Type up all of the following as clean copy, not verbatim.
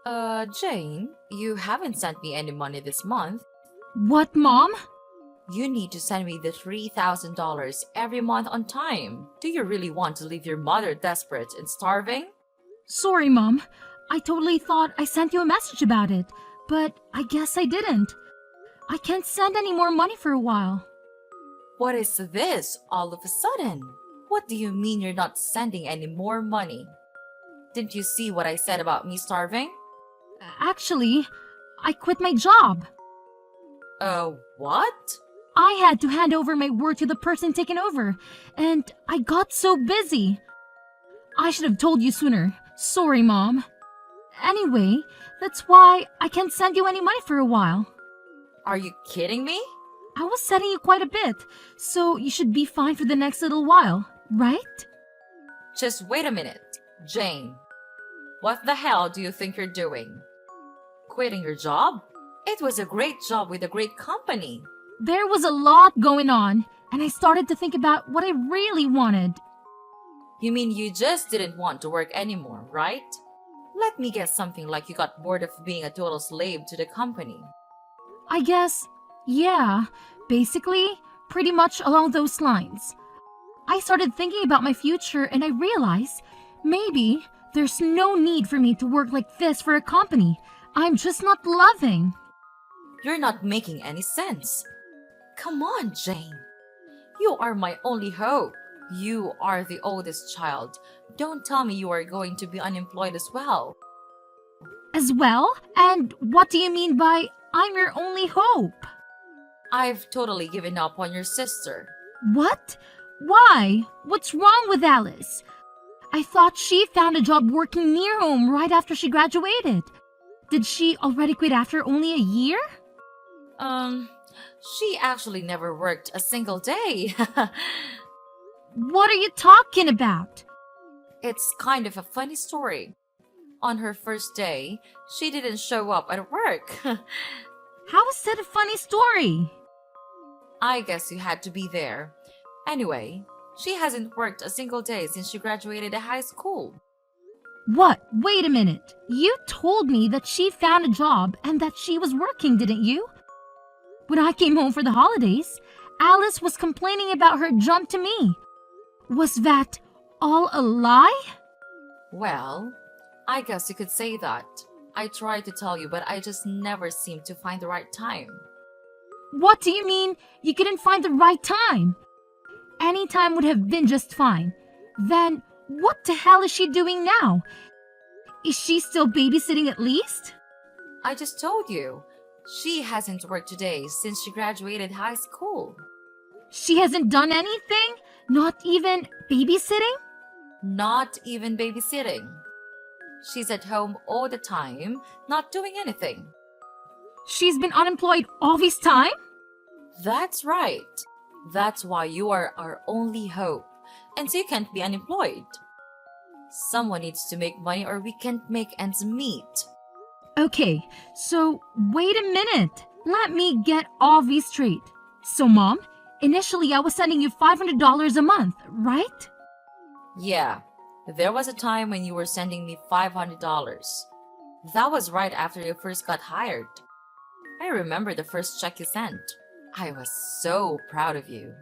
Jane, you haven't sent me any money this month. What, Mom? You need to send me the $3,000 every month on time. Do you really want to leave your mother desperate and starving? Sorry, Mom. I totally thought I sent you a message about it, but I guess I didn't. I can't send any more money for a while. What is this all of a sudden? What do you mean you're not sending any more money? Didn't you see what I said about me starving? Actually, I quit my job. What? I had to hand over my work to the person taking over, and I got so busy. I should have told you sooner. Sorry, Mom. Anyway, that's why I can't send you any money for a while. Are you kidding me? I was sending you quite a bit, so you should be fine for the next little while, right? Just wait a minute, Jane. What the hell do you think you're doing? Quitting your job? It was a great job with a great company. There was a lot going on, and I started to think about what I really wanted. You mean you just didn't want to work anymore, right? Let me guess, something like you got bored of being a total slave to the company. I guess, yeah, basically, pretty much along those lines. I started thinking about my future and I realized maybe there's no need for me to work like this for a company I'm just not loving. You're not making any sense. Come on, Jane. You are my only hope. You are the oldest child. Don't tell me you are going to be unemployed as well. As well? And what do you mean by I'm your only hope? I've totally given up on your sister. What? Why? What's wrong with Alice? I thought she found a job working near home right after she graduated. Did she already quit after only a year? She actually never worked a single day. What are you talking about? It's kind of a funny story. On her first day, she didn't show up at work. How is that a funny story? I guess you had to be there. Anyway, she hasn't worked a single day since she graduated high school. What? Wait a minute. You told me that she found a job and that she was working, didn't you? When I came home for the holidays, Alice was complaining about her job to me. Was that all a lie? Well, I guess you could say that. I tried to tell you, but I just never seemed to find the right time. What do you mean you couldn't find the right time? Any time would have been just fine. Then what the hell is she doing now? Is she still babysitting at least? I just told you. She hasn't worked today since she graduated high school. She hasn't done anything? Not even babysitting? Not even babysitting. She's at home all the time, not doing anything. She's been unemployed all this time? That's right. That's why you are our only hope, and so you can't be unemployed. Someone needs to make money or we can't make ends meet. Okay, so wait a minute. Let me get all this straight. So, Mom, initially I was sending you $500 a month, right? Yeah, there was a time when you were sending me $500. That was right after you first got hired. I remember the first check you sent. I was so proud of you.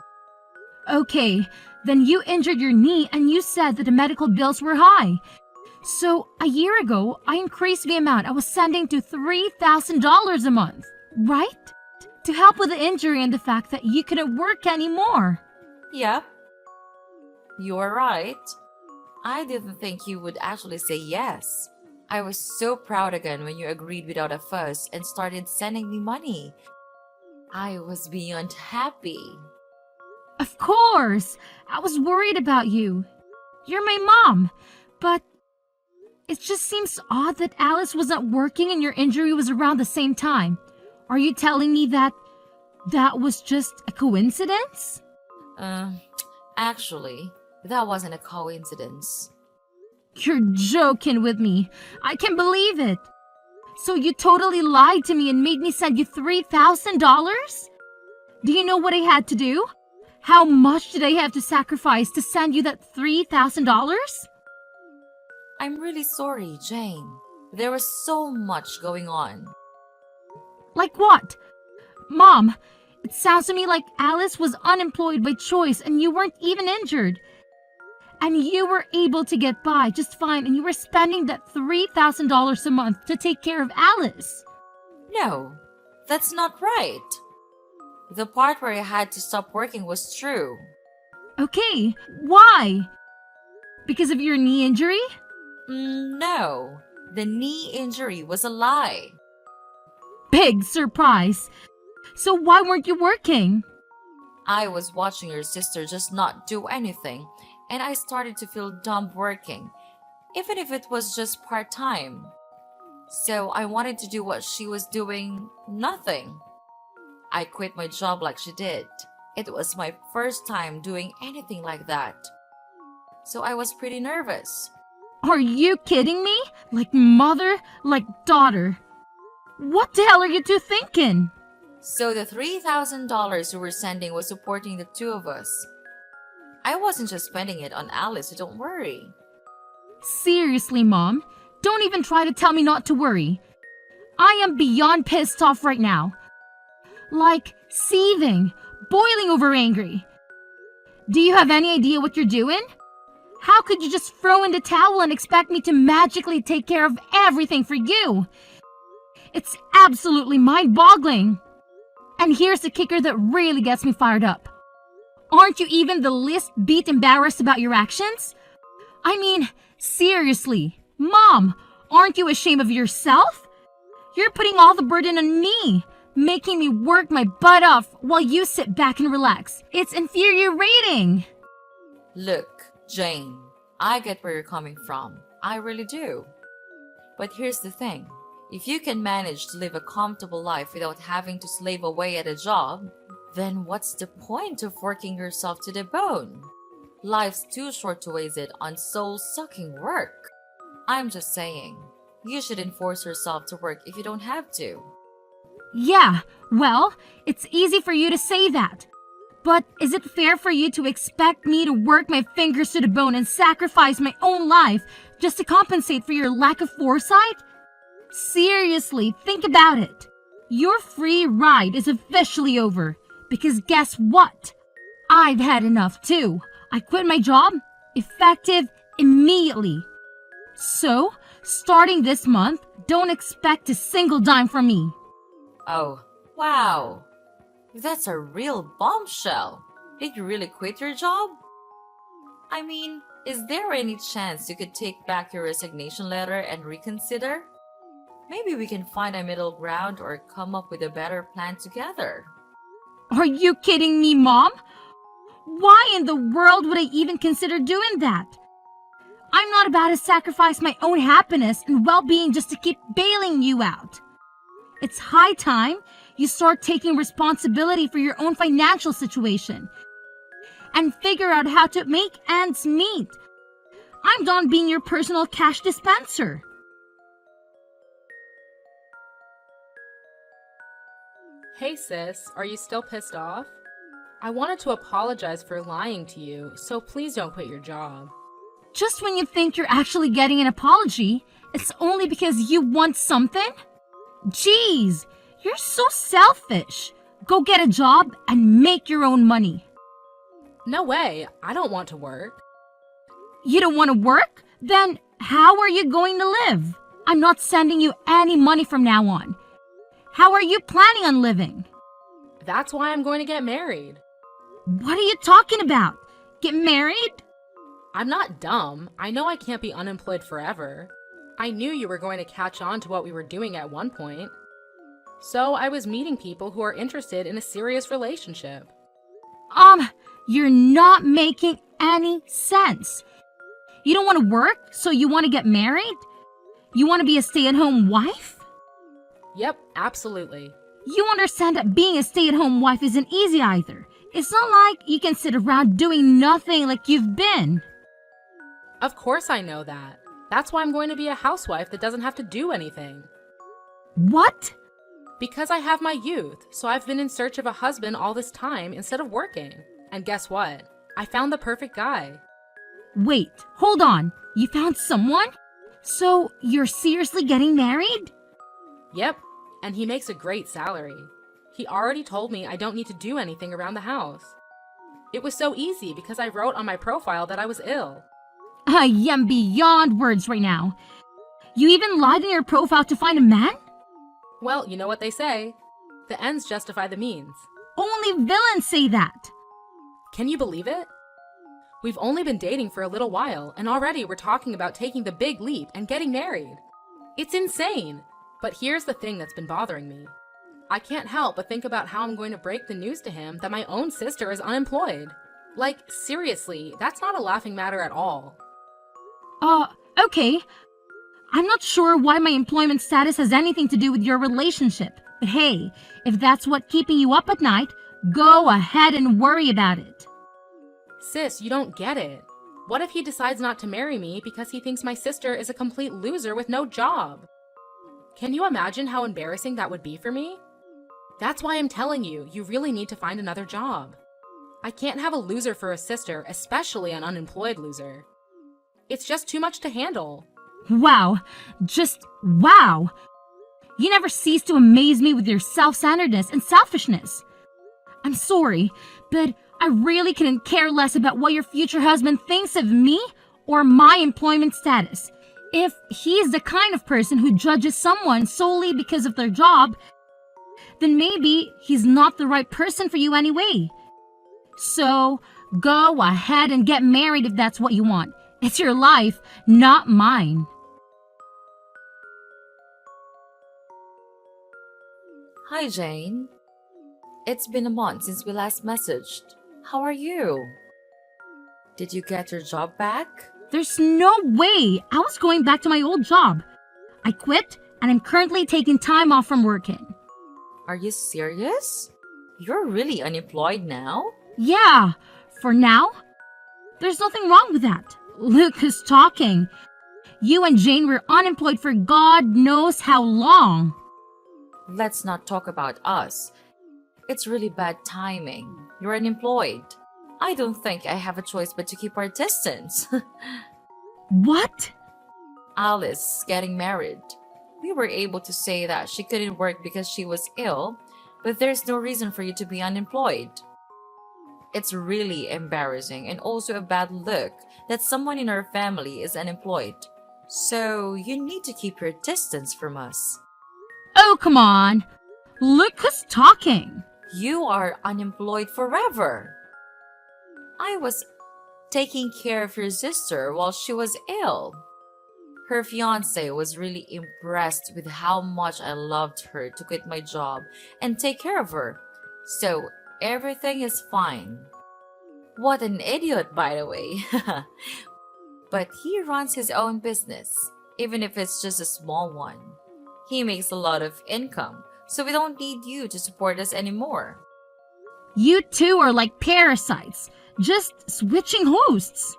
Okay, then you injured your knee and you said that the medical bills were high. So, a year ago, I increased the amount I was sending to $3,000 a month, right? To help with the injury and the fact that you couldn't work anymore. Yep. You are right. I didn't think you would actually say yes. I was so proud again when you agreed without a fuss and started sending me money. I was beyond happy. Of course! I was worried about you. You're my mom, but it just seems odd that Alice was not working and your injury was around the same time. Are you telling me that was just a coincidence? Actually, that wasn't a coincidence. You're joking with me. I can't believe it. So you totally lied to me and made me send you $3,000? Do you know what I had to do? How much did I have to sacrifice to send you that $3,000? I'm really sorry, Jane. There was so much going on. Like what? Mom, it sounds to me like Alice was unemployed by choice and you weren't even injured. And you were able to get by just fine and you were spending that $3,000 a month to take care of Alice. No, that's not right. The part where I had to stop working was true. Okay, why? Because of your knee injury? No, the knee injury was a lie. Big surprise. So why weren't you working? I was watching your sister just not do anything, and I started to feel dumb working, even if it was just part time. So I wanted to do what she was doing, nothing. I quit my job like she did. It was my first time doing anything like that. So I was pretty nervous. Are you kidding me? Like mother, like daughter. What the hell are you two thinking? So the $3,000 you were sending was supporting the two of us. I wasn't just spending it on Alice, so don't worry. Seriously, Mom, don't even try to tell me not to worry. I am beyond pissed off right now. Like seething, boiling over angry. Do you have any idea what you're doing? How could you just throw in the towel and expect me to magically take care of everything for you? It's absolutely mind-boggling. And here's the kicker that really gets me fired up. Aren't you even the least bit embarrassed about your actions? I mean, seriously, Mom, aren't you ashamed of yourself? You're putting all the burden on me, making me work my butt off while you sit back and relax. It's infuriating. Look, Jane, I get where you're coming from. I really do. But here's the thing. If you can manage to live a comfortable life without having to slave away at a job, then what's the point of working yourself to the bone? Life's too short to waste it on soul-sucking work. I'm just saying, you shouldn't force yourself to work if you don't have to. Yeah, well, it's easy for you to say that. But is it fair for you to expect me to work my fingers to the bone and sacrifice my own life just to compensate for your lack of foresight? Seriously, think about it. Your free ride is officially over. Because guess what? I've had enough too. I quit my job, effective immediately. So, starting this month, don't expect a single dime from me. Oh, wow. That's a real bombshell. Did you really quit your job? I mean, is there any chance you could take back your resignation letter and reconsider? Maybe we can find a middle ground or come up with a better plan together. Are you kidding me, Mom? Why in the world would I even consider doing that? I'm not about to sacrifice my own happiness and well-being just to keep bailing you out. It's high time you start taking responsibility for your own financial situation and figure out how to make ends meet. I'm done being your personal cash dispenser. Hey sis, are you still pissed off? I wanted to apologize for lying to you, so please don't quit your job. Just when you think you're actually getting an apology, it's only because you want something? Jeez, you're so selfish. Go get a job and make your own money. No way, I don't want to work. You don't want to work? Then how are you going to live? I'm not sending you any money from now on. How are you planning on living? That's why I'm going to get married. What are you talking about? Get married? I'm not dumb. I know I can't be unemployed forever. I knew you were going to catch on to what we were doing at one point. So I was meeting people who are interested in a serious relationship. You're not making any sense. You don't want to work, so you want to get married? You want to be a stay-at-home wife? Yep, absolutely. You understand that being a stay-at-home wife isn't easy either. It's not like you can sit around doing nothing like you've been. Of course I know that. That's why I'm going to be a housewife that doesn't have to do anything. What? Because I have my youth, so I've been in search of a husband all this time instead of working. And guess what? I found the perfect guy. Wait, hold on. You found someone? So, you're seriously getting married? Yep, and he makes a great salary. He already told me I don't need to do anything around the house. It was so easy because I wrote on my profile that I was ill. I am beyond words right now. You even lied in your profile to find a man? Well, you know what they say. The ends justify the means. Only villains say that. Can you believe it? We've only been dating for a little while, and already we're talking about taking the big leap and getting married. It's insane. But here's the thing that's been bothering me. I can't help but think about how I'm going to break the news to him that my own sister is unemployed. Like, seriously, that's not a laughing matter at all. Okay. I'm not sure why my employment status has anything to do with your relationship. But hey, if that's what keeping you up at night, go ahead and worry about it. Sis, you don't get it. What if he decides not to marry me because he thinks my sister is a complete loser with no job? Can you imagine how embarrassing that would be for me? That's why I'm telling you, you really need to find another job. I can't have a loser for a sister, especially an unemployed loser. It's just too much to handle. Wow. Just wow. You never cease to amaze me with your self-centeredness and selfishness. I'm sorry, but I really couldn't care less about what your future husband thinks of me or my employment status. If he's the kind of person who judges someone solely because of their job, then maybe he's not the right person for you anyway. So, go ahead and get married if that's what you want. It's your life, not mine. Hi, Jane. It's been a month since we last messaged. How are you? Did you get your job back? There's no way I was going back to my old job. I quit and I'm currently taking time off from working. Are you serious? You're really unemployed now? Yeah, for now. There's nothing wrong with that. Look who's talking. You and Jane were unemployed for God knows how long. Let's not talk about us. It's really bad timing. You're unemployed. I don't think I have a choice but to keep our distance. What? Alice getting married. We were able to say that she couldn't work because she was ill, but there's no reason for you to be unemployed. It's really embarrassing and also a bad look that someone in our family is unemployed. So you need to keep your distance from us. Oh, come on. Look who's talking. You are unemployed forever. I was taking care of your sister while she was ill. Her fiance was really impressed with how much I loved her to quit my job and take care of her. So everything is fine. What an idiot, by the way. But he runs his own business, even if it's just a small one. He makes a lot of income, so we don't need you to support us anymore. You two are like parasites, just switching hosts.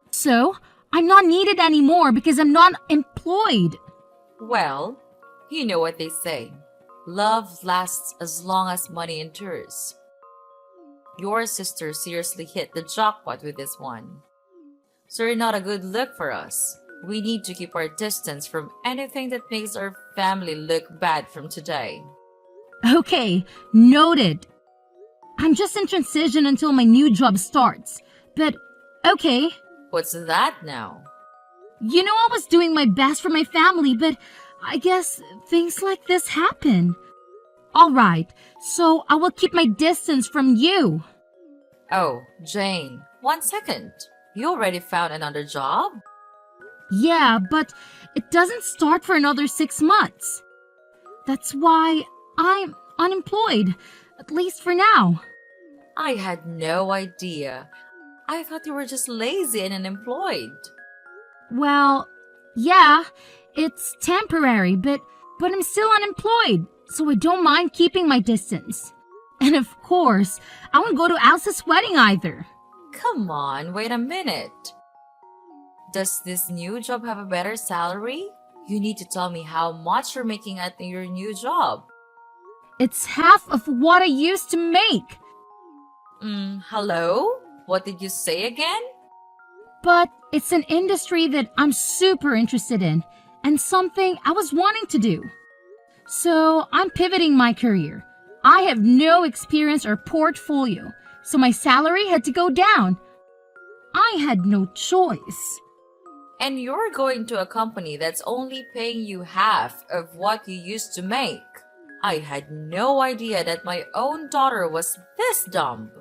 So, I'm not needed anymore because I'm not employed. Well, you know what they say. Love lasts as long as money endures. Your sister seriously hit the jackpot with this one. So you're not a good look for us. We need to keep our distance from anything that makes our family look bad from today. Okay, noted. I'm just in transition until my new job starts. But, okay. What's that now? You know I was doing my best for my family, but I guess things like this happen. Alright, so I will keep my distance from you. Oh, Jane, 1 second. You already found another job? Yeah, but it doesn't start for another 6 months. That's why I'm unemployed, at least for now. I had no idea. I thought you were just lazy and unemployed. Well, yeah, it's temporary, but I'm still unemployed, so I don't mind keeping my distance. And of course, I won't go to Alice's wedding either. Come on, wait a minute. Does this new job have a better salary? You need to tell me how much you're making at your new job. It's half of what I used to make. Hello? What did you say again? But It's an industry that I'm super interested in and something I was wanting to do. So I'm pivoting my career. I have no experience or portfolio, so my salary had to go down. I had no choice. And you're going to a company that's only paying you half of what you used to make. I had no idea that my own daughter was this dumb.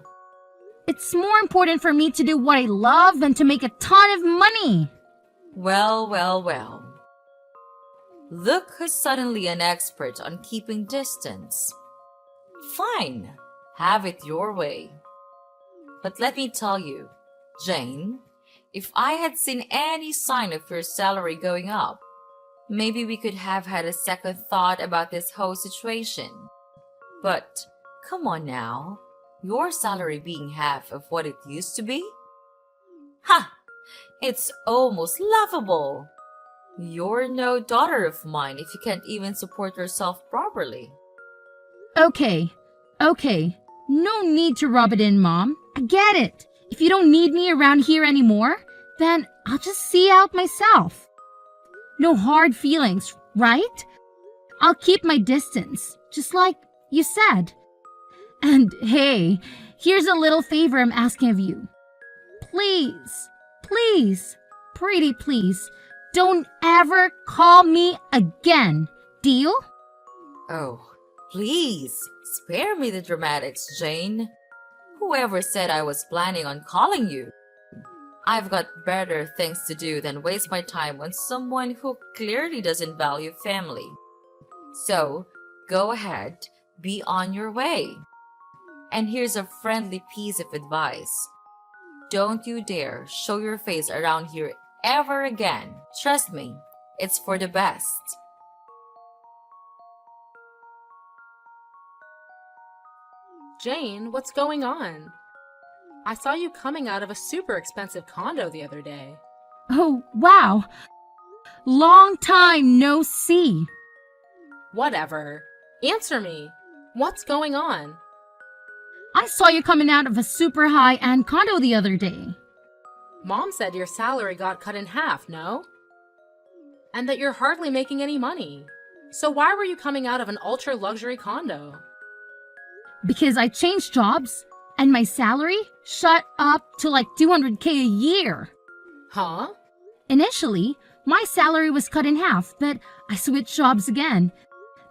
It's more important for me to do what I love than to make a ton of money. Well, well, well. Look who's suddenly an expert on keeping distance. Fine, have it your way. But let me tell you, Jane, if I had seen any sign of your salary going up, maybe we could have had a second thought about this whole situation. But come on now, your salary being half of what it used to be? Ha! It's almost laughable. You're no daughter of mine if you can't even support yourself properly. Okay. No need to rub it in, Mom. I get it. If you don't need me around here anymore, then I'll just see out myself. No hard feelings, right? I'll keep my distance, just like you said. And hey, here's a little favor I'm asking of you. Please, pretty please, don't ever call me again. Deal? Oh, please, spare me the dramatics, Jane. Whoever said I was planning on calling you? I've got better things to do than waste my time on someone who clearly doesn't value family. So, go ahead, be on your way. And here's a friendly piece of advice. Don't you dare show your face around here ever again. Trust me, it's for the best. Jane, what's going on? I saw you coming out of a super expensive condo the other day. Oh, wow. Long time no see. Whatever. Answer me. What's going on? I saw you coming out of a super high-end condo the other day. Mom said your salary got cut in half, no? And that you're hardly making any money. So why were you coming out of an ultra-luxury condo? Because I changed jobs and my salary shot up to like $200K a year. Huh? Initially, my salary was cut in half, but I switched jobs again.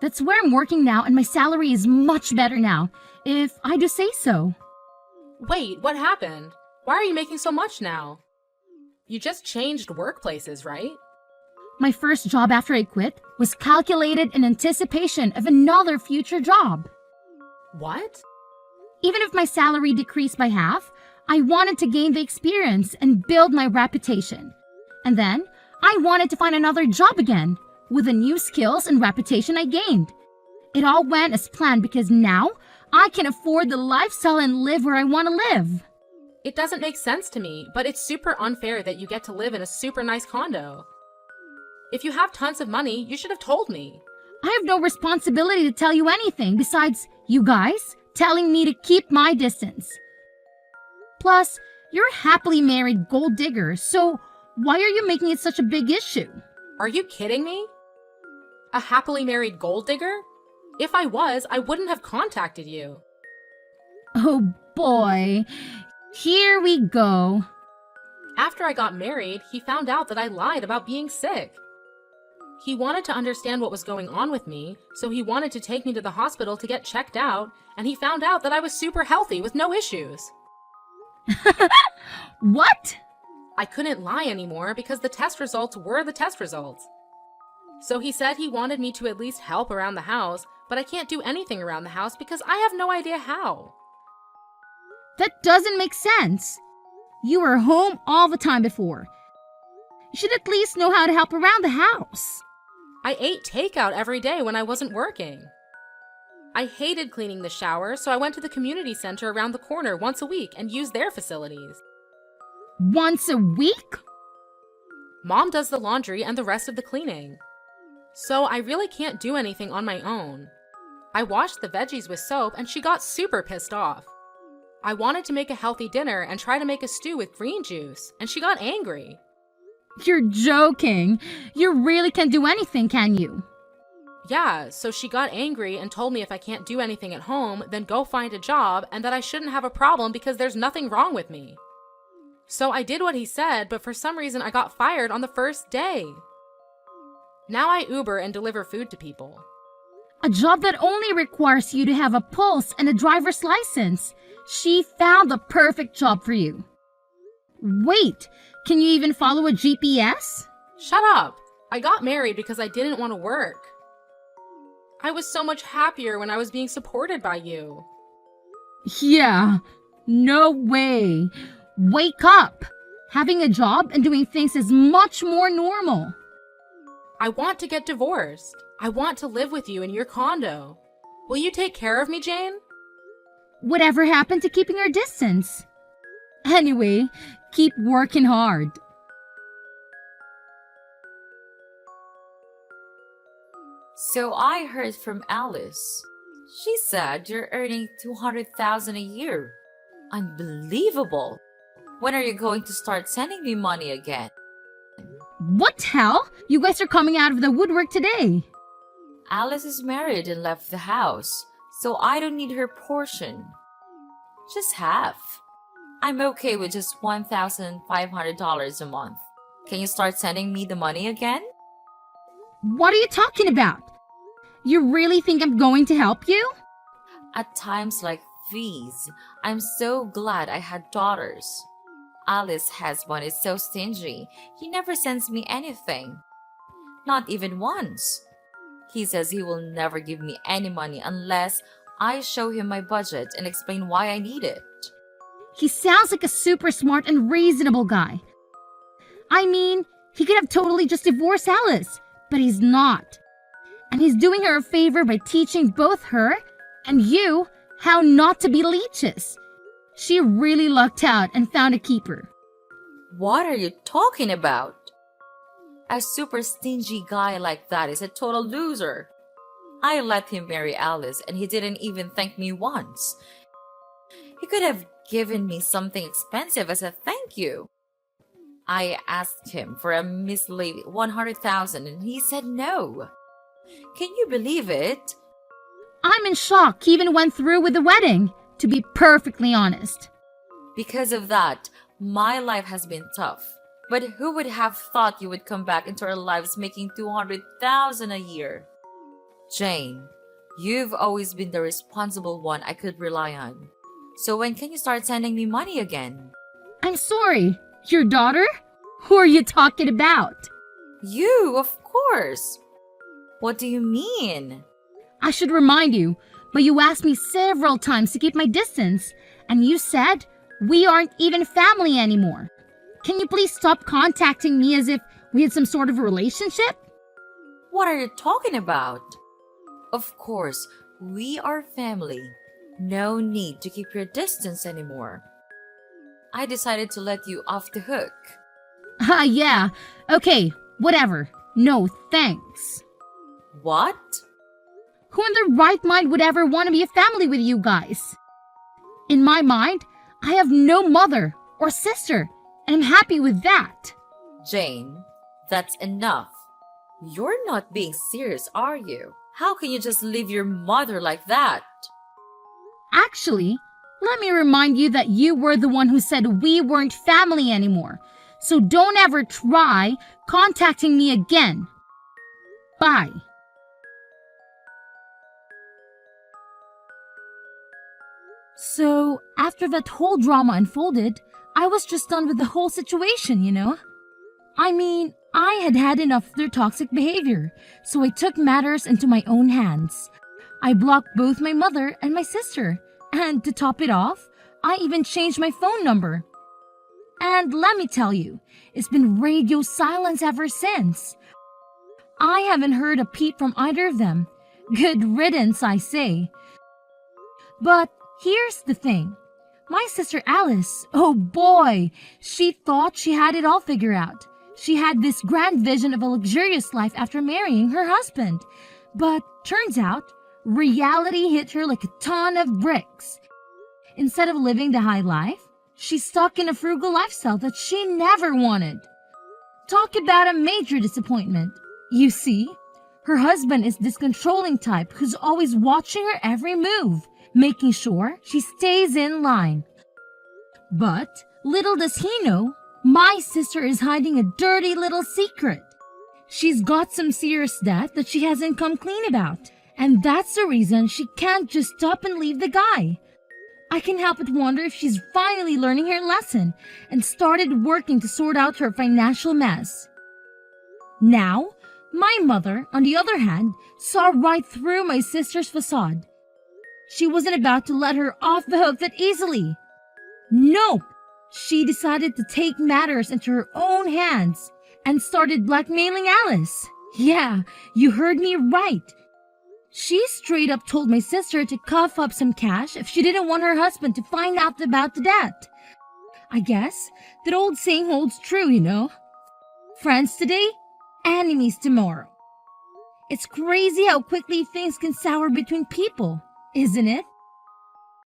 That's where I'm working now, and my salary is much better now, if I do say so. Wait, what happened? Why are you making so much now? You just changed workplaces, right? My first job after I quit was calculated in anticipation of another future job. What? Even if my salary decreased by half, I wanted to gain the experience and build my reputation. And then, I wanted to find another job again, with the new skills and reputation I gained. It all went as planned because now, I can afford the lifestyle and live where I want to live. It doesn't make sense to me, but it's super unfair that you get to live in a super nice condo. If you have tons of money, you should have told me. I have no responsibility to tell you anything besides you guys telling me to keep my distance. Plus, you're a happily married gold digger, so why are you making it such a big issue? Are you kidding me? A happily married gold digger? If I was, I wouldn't have contacted you. Oh boy, here we go. After I got married, he found out that I lied about being sick. He wanted to understand what was going on with me, so he wanted to take me to the hospital to get checked out, and he found out that I was super healthy with no issues. What? I couldn't lie anymore because the test results were the test results. So he said he wanted me to at least help around the house, but I can't do anything around the house because I have no idea how. That doesn't make sense. You were home all the time before. You should at least know how to help around the house. I ate takeout every day when I wasn't working. I hated cleaning the shower, so I went to the community center around the corner once a week and used their facilities. Once a week? Mom does the laundry and the rest of the cleaning. So I really can't do anything on my own. I washed the veggies with soap and she got super pissed off. I wanted to make a healthy dinner and try to make a stew with green juice, and she got angry. You're joking. You really can't do anything, can you? Yeah, so she got angry and told me if I can't do anything at home, then go find a job and that I shouldn't have a problem because there's nothing wrong with me. So I did what he said, but for some reason I got fired on the first day. Now I Uber and deliver food to people. A job that only requires you to have a pulse and a driver's license. She found the perfect job for you. Wait, can you even follow a GPS? Shut up! I got married because I didn't want to work. I was so much happier when I was being supported by you. Yeah, no way. Wake up. Having a job and doing things is much more normal. I want to get divorced. I want to live with you in your condo. Will you take care of me, Jane? Whatever happened to keeping our distance? Anyway, keep working hard. So I heard from Alice. She said you're earning 200,000 a year. Unbelievable. When are you going to start sending me money again? What hell? You guys are coming out of the woodwork today. Alice is married and left the house, so I don't need her portion. Just half. I'm okay with just $1,500 a month. Can you start sending me the money again? What are you talking about? You really think I'm going to help you? At times like these, I'm so glad I had daughters. Alice's husband is so stingy, he never sends me anything. Not even once. He says he will never give me any money unless I show him my budget and explain why I need it. He sounds like a super smart and reasonable guy. I mean, he could have totally just divorced Alice, but he's not. And he's doing her a favor by teaching both her and you how not to be leeches. She really lucked out and found a keeper. What are you talking about? A super stingy guy like that is a total loser. I let him marry Alice and he didn't even thank me once. He could have given me something expensive as a thank you. I asked him for a measly 100,000 and he said no. Can you believe it? I'm in shock he even went through with the wedding, to be perfectly honest. Because of that, my life has been tough. But who would have thought you would come back into our lives making 200,000 a year? Jane, you've always been the responsible one I could rely on. So when can you start sending me money again? I'm sorry, your daughter? Who are you talking about? You, of course. What do you mean? I should remind you, but you asked me several times to keep my distance, and you said we aren't even family anymore. Can you please stop contacting me as if we had some sort of relationship? What are you talking about? Of course, we are family. No need to keep your distance anymore. I decided to let you off the hook. Yeah. Okay, whatever. No, thanks. What? Who in their right mind would ever want to be a family with you guys? In my mind, I have no mother or sister, and I'm happy with that. Jane, that's enough. You're not being serious, are you? How can you just leave your mother like that? Actually, let me remind you that you were the one who said we weren't family anymore. So don't ever try contacting me again. Bye. So, after that whole drama unfolded, I was just done with the whole situation, you know? I mean, I had had enough of their toxic behavior, so I took matters into my own hands. I blocked both my mother and my sister, and to top it off, I even changed my phone number. And let me tell you, it's been radio silence ever since. I haven't heard a peep from either of them. Good riddance, I say. But here's the thing. My sister Alice, oh boy, she thought she had it all figured out. She had this grand vision of a luxurious life after marrying her husband. But turns out, reality hit her like a ton of bricks. Instead of living the high life, she's stuck in a frugal lifestyle that she never wanted. Talk about a major disappointment. You see, her husband is this controlling type who's always watching her every move, making sure she stays in line. But little does he know, my sister is hiding a dirty little secret. She's got some serious debt that she hasn't come clean about, and that's the reason she can't just stop and leave the guy. I can help but wonder if she's finally learning her lesson and started working to sort out her financial mess. Now, my mother, on the other hand, saw right through my sister's facade. She wasn't about to let her off the hook that easily. Nope, she decided to take matters into her own hands and started blackmailing Alice. Yeah, you heard me right. She straight up told my sister to cough up some cash if she didn't want her husband to find out about the debt. I guess that old saying holds true, you know. Friends today, enemies tomorrow. It's crazy how quickly things can sour between people, isn't it?